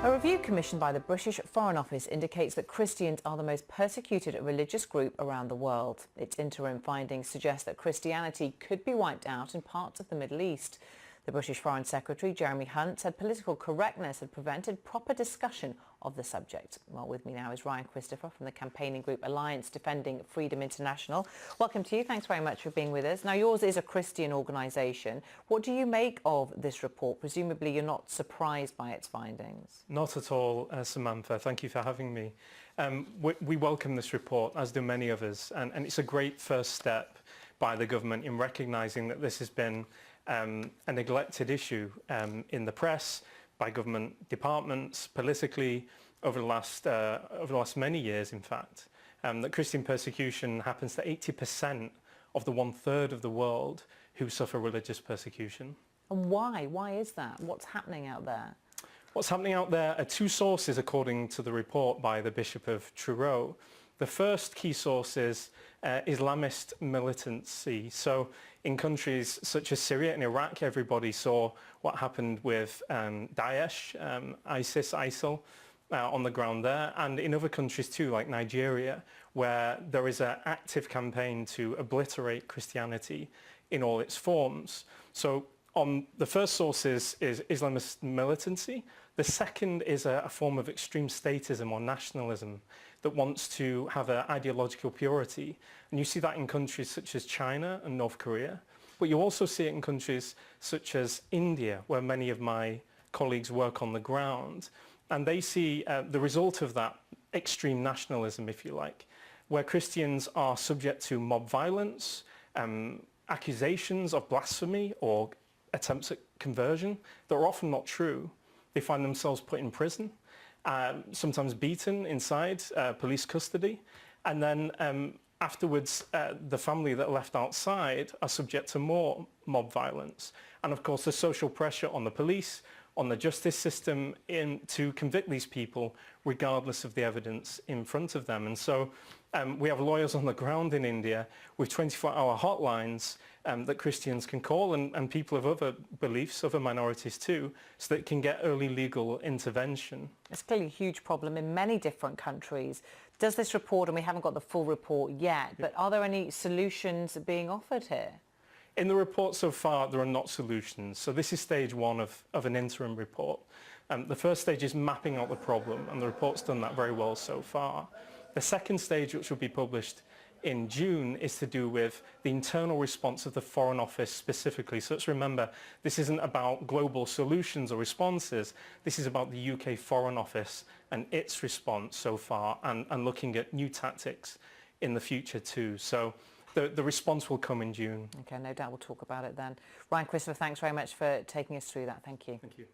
A review commissioned by the British Foreign Office indicates that Christians are the most persecuted religious group around the world. Its interim findings suggest that Christianity could be wiped out in parts of the Middle East. The British Foreign Secretary, Jeremy Hunt, said political correctness had prevented proper discussion of the subject. Well, with me now is Christopher from the campaigning group Alliance Defending Freedom International. Welcome to you. Thanks very much for being with us. Now, yours is a Christian organisation. What do you make of this report? Presumably you're not surprised by its findings. Not at all, Samantha. Thank you for having me. We welcome this report, as do many of us, and it's a great first step by the government in recognising that this has been a neglected issue in the press, by government departments, politically, over the last many years, in fact. That Christian persecution happens to 80% of the 1/3 of the world who suffer religious persecution. And why? Why is that? What's happening out there? What's happening out there are two sources, according to the report by the Bishop of Truro. The first key source is Islamist militancy. So in countries such as Syria and Iraq, everybody saw what happened with Daesh, ISIS, ISIL on the ground there, and in other countries too, like Nigeria, where there is an active campaign to obliterate Christianity in all its forms. So the first source is Islamist militancy. The second is a form of extreme statism or nationalism that wants to have an ideological purity. And you see that in countries such as China and North Korea, but you also see it in countries such as India, where many of my colleagues work on the ground. And they see the result of that extreme nationalism, if you like, where Christians are subject to mob violence, accusations of blasphemy or attempts at conversion that are often not true. They find themselves put in prison, sometimes beaten inside police custody, and then afterwards the family that are left outside are subject to more mob violence. And of course the social pressure on the police, on the justice system to convict these people regardless of the evidence in front of them. And so we have lawyers on the ground in India with 24-hour hotlines that Christians can call and people of other beliefs, other minorities too, so that it can get early legal intervention. It's clearly a huge problem in many different countries. Does this report, and we haven't got the full report yet, but are there any solutions being offered here? In the report so far, there are not solutions. So this is stage one of an interim report. The first stage is mapping out the problem, and the report's done that very well so far. The second stage, which will be published in June, is to do with the internal response of the Foreign Office specifically. So let's remember, this isn't about global solutions or responses. This is about the UK Foreign Office and its response so far, and looking at new tactics in the future too. So the response will come in June. Okay, no doubt we'll talk about it then. Christopher, thanks very much for taking us through that. Thank you. Thank you.